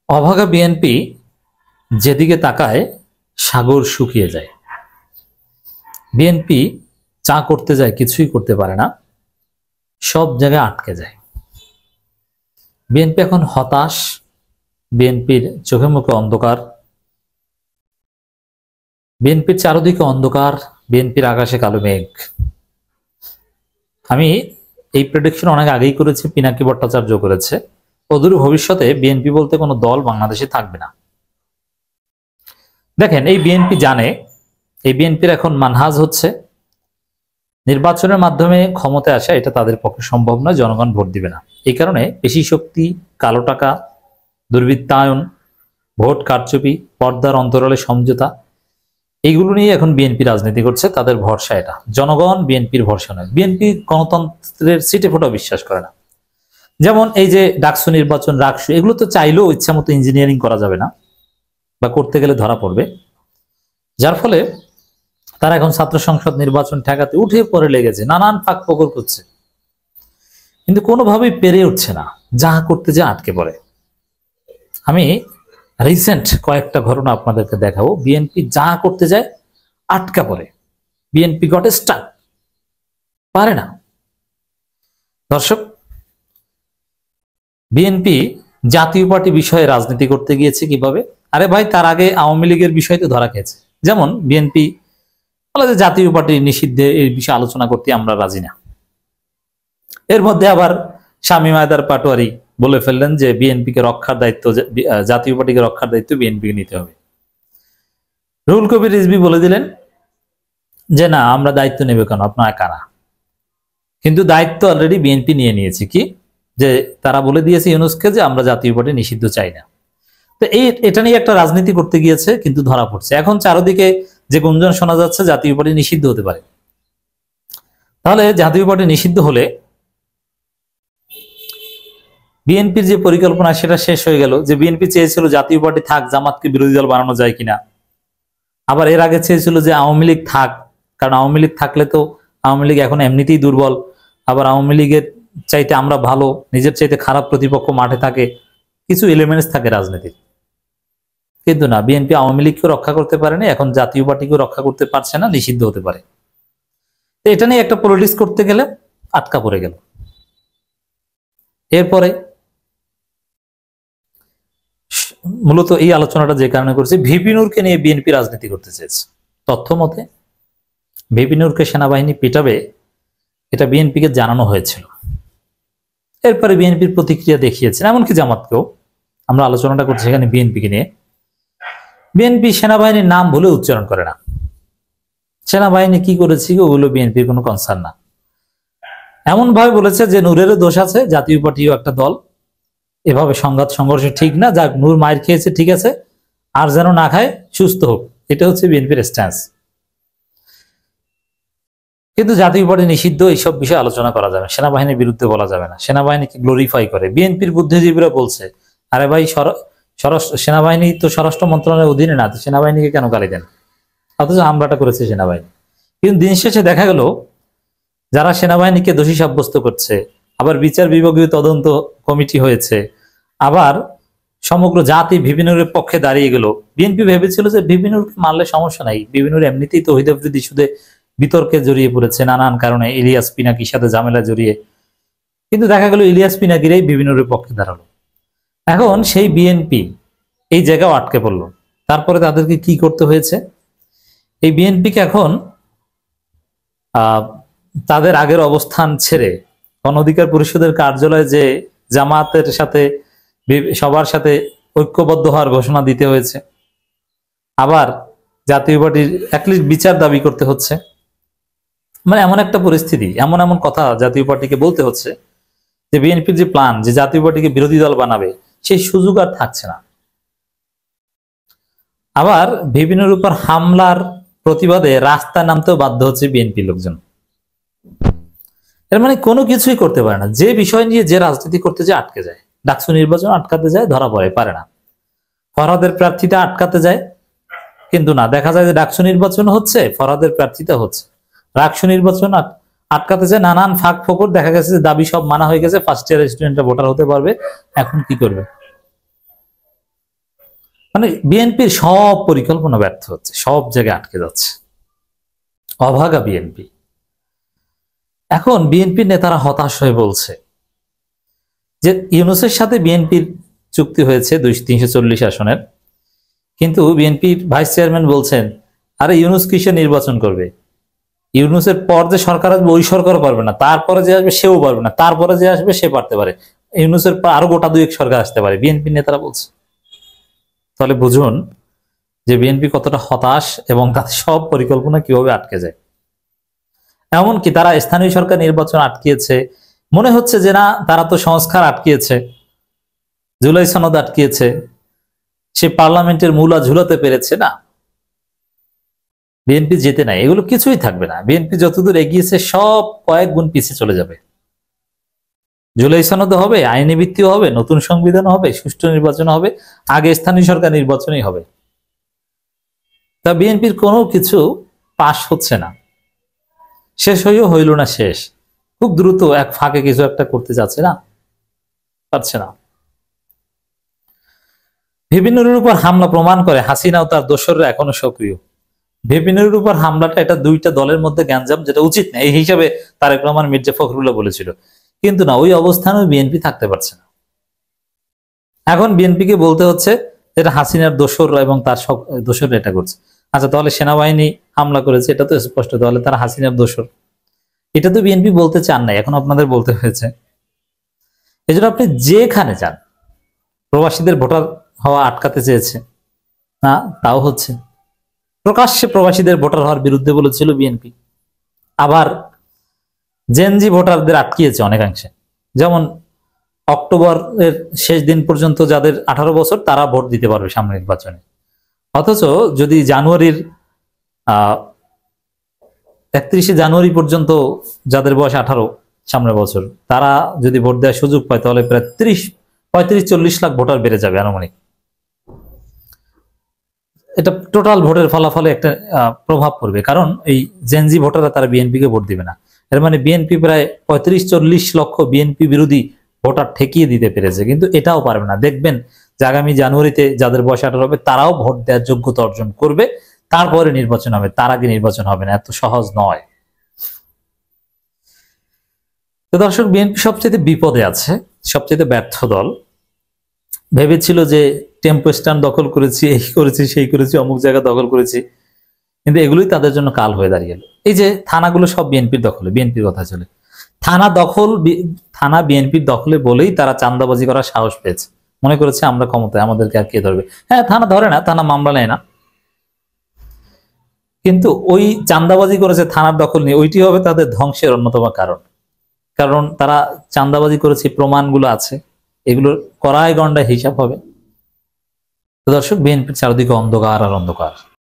অভাগা বিএনপি যেদিকে তাকায় সাগর শুকিয়ে যায়। বিএনপি চা করতে যায়, কিছুই করতে পারে না, সব জায়গায় আটকে যায়। বিএনপি এখন হতাশ, বিএনপির চোখে মুখে অন্ধকার, বিএনপির চারদিকে অন্ধকার, বিএনপির আকাশে কালো মেঘ। আমি এই প্রেডিকশন অনেক আগেই করেছি, পিনাকি ভট্টাচার্য করেছে। অদূর ভবিষ্যতে বিএনপি বলতে কোনো দল বাংলাদেশে থাকবে না। দেখেন, এই বিএনপি জানে এই বিএনপির এখন মানহাজ হচ্ছে নির্বাচনের মাধ্যমে ক্ষমতায় আসা, এটা তাদের পক্ষে সম্ভব নয়, জনগণ ভোট দিবে না। এই কারণে পেশি শক্তি, কালো টাকা, দুর্বৃত্তায়ন, ভোট কারচুপি, পর্দার অন্তরালে সমঝোতা, এইগুলো নিয়ে এখন বিএনপি রাজনীতি করছে। তাদের ভরসা এটা, জনগণ বিএনপির ভরসা নয়। বিএনপি গণতন্ত্রের সিটে ফোটা বিশ্বাস করে না। যেমন এই যে ডাকসু নির্বাচন, রাকসু, এগুলো তো চাইলেও ইচ্ছা মতো ইঞ্জিনিয়ারিং করা যাবে না, বা করতে গেলে ধরা পড়বে। যার ফলে তারা এখন ছাত্র সংসদ নির্বাচন ঠেকাতে উঠে পড়ে লেগেছে, নানান ফাঁক ফোকর করছে, কিন্তু কোনোভাবেই পেরে উঠছে না, যা করতে যা আটকে পড়ে। আমি রিসেন্ট কয়েকটা ঘটনা আপনাদেরকে দেখাবো। বিএনপি যা করতে যায় আটকা পড়ে, বিএনপি গট স্টাক, পারে না। দর্শক, বিএনপি জাতীয় পার্টি বিষয়ে রাজনীতি করতে গিয়েছে কিভাবে? আরে ভাই, তার আগে আওয়ামী লীগের বিষয় তো ধরা খেয়েছে। যেমন বিএনপি বলে যে জাতীয় পার্টি নিষিদ্ধে এই বিষয়ে আলোচনা করতে আমরা রাজি না। এর মধ্যে আবার শামীম হায়দার পাটোয়ারি বলে ফেললেন যে বিএনপিকে রক্ষার দায়িত্ব, জাতীয় পার্টিকে রক্ষার দায়িত্ব বিএনপিকে নিতে হবে। রুহুল কবির রিজভী বলে দিলেন যে না, আমরা দায়িত্ব নেবে কেন, আপনারা কারা? কিন্তু দায়িত্ব অলরেডি বিএনপি নিয়ে নিয়েছে। কি? যে তারা বলে দিয়েছে ইউনূসকে যে আমরা জাতীয় পার্টি নিষিদ্ধ চাই না। তো এটা নিয়ে একটা রাজনীতি করতে গিয়েছে, কিন্তু ধরা পড়ছে। এখন চারদিকে যে গুঞ্জন শোনা যাচ্ছে জাতীয় পার্টি নিষিদ্ধ হতে পারে। তাহলে জাতীয় পার্টি নিষিদ্ধ হলে বিএনপির যে পরিকল্পনা সেটা শেষ হয়ে গেল। যে বিএনপি চেয়েছিল জাতীয় পার্টি থাক, জামাতকে বিরোধী দল বানানো যায় কিনা। আবার এর আগে চেয়েছিল যে আওয়ামী লীগ থাক, কারণ আওয়ামী লীগ থাকলে তো আওয়ামী লীগ এখন এমনিতেই দুর্বল, আবার আওয়ামী লীগের চাইতে আমরা ভালো, নিজের চাইতে খারাপ প্রতিপক্ষ মাঠে থাকে, কিছু এলিমেন্টস থাকে রাজনীতির। কিন্তু না, বিএনপি আওয়ামী লীগকেও রক্ষা করতে পারেনি, এখন জাতীয় পার্টিকেও রক্ষা করতে পারছে না, নিষিদ্ধ হতে পারে। তো এটা নিয়ে একটা পলিটিক্স করতে গেলে আটকা পড়ে গেল। এরপরে মূলত এই আলোচনাটা যে কারণে করছি, ভিপি নূরকে নিয়ে বিএনপি রাজনীতি করতে চেয়েছে। তথ্য মতে ভিপি নূরকে সেনাবাহিনী পিটাবে, এটা বিএনপিকে জানানো হয়েছিল। এরপরে বিএনপির প্রতিক্রিয়া দেখিয়েছেন, এমনকি জামাতকেও। আমরা আলোচনাটা করছি সেখানে বিএনপিকে নিয়ে। বিএনপি সেনাবাহিনীর নাম ভুলে উচ্চারণ করে না। সেনাবাহিনী কি করেছে ওগুলো বিএনপির কোনো কনসার্ন না। এমন ভাবে বলেছে যে নূরেরও দোষ আছে, জাতীয় পার্টিও একটা দল, এভাবে সংঘাত সংঘর্ষ ঠিক না, যাক নূর মায়ের খেয়েছে ঠিক আছে, আর যেন না খায়, সুস্থ হোক। এটা হচ্ছে বিএনপির স্ট্যান্স। কিন্তু জাতীয় পার্টি নিষিদ্ধ, এইসব বিষয়ে আলোচনা করা যাবে, সেনাবাহিনীর বিরুদ্ধে বলা যাবে না, সেনাবাহিনীকে গ্লোরিফাই করে। বিএনপির বুদ্ধিজীবীরা বলছে, আরে ভাই, সেনাবাহিনী তো স্বরাষ্ট্র মন্ত্রণালয়ের অধীনে না, তো সেনাবাহিনীকে কেন গালি দেন? অথচ হামলাটা করেছে সেনাবাহিনী। কিন্তু দিন শেষে দেখা গেল যারা সেনাবাহিনীকে দোষী সাব্যস্ত করছে, আবার বিচার বিভাগীয় তদন্ত কমিটি হয়েছে, আবার সমগ্র জাতি ভিপি নূরের পক্ষে দাঁড়িয়ে গেল। বিএনপি ভেবেছিল যে ভিপি নূরকে মারলে সমস্যা নাই, ভিপি নূর এমনিতেই তৌহিদ আফ্রিদি ইস্যুতে বিতর্কে জড়িয়ে পড়েছে নানান কারণে, ইলিয়াস পিনাকির সাথে ঝামেলা জড়িয়ে। কিন্তু দেখা গেল ইলিয়াস পিনাকিরাই ভিপি নূরের পক্ষে দাঁড়ালো। এখন সেই বিএনপি এই জায়গাও আটকে পড়লো। তারপরে তাদেরকে কি করতে হয়েছে? এই বিএনপিকে এখন তাদের আগের অবস্থান ছেড়ে গণ অধিকার পরিষদের কার্যালয়ে যে জামাতের সাথে সবার সাথে ঐক্যবদ্ধ হওয়ার ঘোষণা দিতে হয়েছে। আবার জাতীয় পার্টির অ্যাটলিস্ট বিচার দাবি করতে হচ্ছে। মানে এমন একটা পরিস্থিতি, এমন এমন কথা জাতীয় পার্টিকে বলতে হচ্ছে যে বিএনপির যে প্ল্যান, যে জাতীয় পার্টিকে বিরোধী দল বানাবে, সেই সুযোগ আর থাকছে না। আবার বিভিন্নের উপর হামলার প্রতিবাদে রাস্তায় নামতেও বাধ্য হচ্ছে বিএনপি লোকজন। এর মানে কোনো কিছুই করতে পারে না, যে বিষয় নিয়ে যে রাজনীতি করতে যায় আটকে যায়। ডাকসু নির্বাচন আটকাতে যায়, ধরা পড়ে, পারে না। ফরহাদের প্রার্থীটা আটকাতে যায়, কিন্তু না, দেখা যায় যে ডাকসু নির্বাচন হচ্ছে, ফরহাদের প্রার্থীটা হচ্ছে। রাকসু নির্বাচন আটকাতে যায়, নানান ফাঁক ফোকর, দেখা গেছে যে দাবি সব মানা হয়ে গেছে, ফার্স্ট ইয়ার স্টুডেন্টরা ভোটার হতে পারবে। এখন কি করবে? মানে বিএনপির সব পরিকল্পনা ব্যর্থ হচ্ছে, সব জায়গায় আটকে যাচ্ছে, অভাগা বিএনপি। এখন বিএনপির নেতারা হতাশ হয়ে বলছে যে ইউনূসের সাথে বিএনপির চুক্তি হয়েছে 340 আসনের, কিন্তু বিএনপির ভাইস চেয়ারম্যান বলছেন আরে ইউনূস কিসে নির্বাচন করবে, ইউনূসের পর যে সরকার আসবে ওই সরকারও পারবে না, তারপরে যে আসবে সেও পারবে না, তারপরে যে আসবে সে পারতে পারে, ইউনূসের পর আরো গোটা দুয়েক সরকার আসতে পারে, বিএনপির নেতারা বলছে। তাহলে বুঝুন যে বিএনপি কতটা হতাশ এবং তাদের সব পরিকল্পনা কিভাবে আটকে যায়। এমনকি তারা স্থানীয় সরকার নির্বাচন আটকিয়েছে, মনে হচ্ছে যে না তারা তো সংস্কার আটকিয়েছে, জুলাই সনদ আটকিয়েছে, সে পার্লামেন্টের মূলা ঝুলাতে পেরেছে না, বিএনপি যেতে নাই, এগুলো কিছুই থাকবে না। বিএনপি যতদূর এগিয়েছে সব কয়েক গুণ পিছিয়ে চলে যাবে। জুলাই সনদ হবে, আইনি ভিত্তিও হবে, নতুন সংবিধান হবে, সুষ্ঠু নির্বাচন হবে, আগে স্থানীয় সরকার নির্বাচনই হবে। তা বিএনপির কোনো কিছু পাশ হচ্ছে না, শেষ হইও হইল না শেষ, খুব দ্রুত এক ফাঁকে কিছু একটা করতে যাচ্ছে না, পারছে না। ভিপিনুরের উপর হামলা প্রমাণ করে হাসিনা ও তার দোসররা এখনো সক্রিয়। ভিপিনুরের উপর হামলাটা এটা দুইটা দলের মধ্যে গ্যাঞ্জাম, যেটা উচিত না, এই হিসাবে তারেক রহমান, মির্জা ফখরুল্লাহ বলেছিল, কিন্তু না, ওই অবস্থানেও বিএনপি থাকতে পারছে না। এখন বিএনপিকে বলতে হচ্ছে এটা হাসিনার দোসররা এবং তার দোসররা এটা করছে। আচ্ছা, তাহলে সেনাবাহিনী হামলা করেছে, এটা তো স্পষ্ট, তাহলে তারা হাসিনার দোসর, এটা তো বিএনপি বলতে চান নাই, এখন আপনাদের বলতে হয়েছে। এই জন্য আপনি যেখানে যান, প্রবাসীদের ভোটার হওয়া আটকাতে চেয়েছে না, তাও হচ্ছে। প্রকাশ্যে প্রবাসীদের ভোটার হওয়ার বিরুদ্ধে বলেছিল বিএনপি, আবার জেনজি ভোটারদের আটকিয়েছে অনেকাংশে। যেমন অক্টোবরের শেষ দিন পর্যন্ত যাদের 18 বছর তারা ভোট দিতে পারবে সামনে নির্বাচনে, অথচ যদি জানুয়ারির 31শে জানুয়ারি পর্যন্ত যাদের বয়স 18 সামনের বছর, তারা যদি ভোট দেওয়ার সুযোগ পায় তাহলে প্রায় 35-40 লাখ ভোটার বেড়ে যাবে আনুমানিক। এটা টোটাল ভোটের ফলাফলে একটা প্রভাব পড়বে, কারণ এই জেনজি ভোটাররা তারা বিএনপিকে ভোট দিবে না। এর মানে বিএনপি প্রায় 35-40 লক্ষ বিএনপি বিরোধী ভোটার ঠেকিয়ে দিতে পেরেছে, কিন্তু এটাও পারবে না। দেখবেন যে আগামী জানুয়ারিতে যাদের বয়স 18 হবে তারাও ভোট দেওয়ার যোগ্যতা অর্জন করবে, তারপরে নির্বাচন হবে, তার আগে নির্বাচন হবে না, এত সহজ নয়। তো দর্শক, বিএনপি সবচেয়ে বিপদে আছে, সবচেয়ে ব্যর্থ দল। ভেবেছিল যে টেম্পো স্ট্যান্ড দখল করেছি, এই করেছি, সেই করেছি, অমুক জায়গা দখল করেছি, কিন্তু এগুলোই তাদের জন্য কাল হয়ে দাঁড়িয়ে গেল। এই যে থানাগুলো সব বিএনপির দখলে, বিএনপির কথা চলে, থানা বিএনপির দখলে বলেই তারা চাঁদাবাজি করার সাহস পেয়েছে, মনে করেছে আমরা ক্ষমতায়, আমাদেরকে আর কে ধরবে। হ্যাঁ, থানা ধরে না, থানা মামলা নেয় না, কিন্তু ওই চাঁদাবাজি করেছে থানার দখল নিয়ে, ওইটি হবে তাদের ধ্বংসের অন্যতম কারণ। কারণ তারা চাঁদাবাজি করেছে, প্রমাণগুলো আছে, এগুলোর কড়ায় গন্ডায় হিসাব হবে। তো দর্শক, বিএনপির চারদিকে অন্ধকার আর অন্ধকার।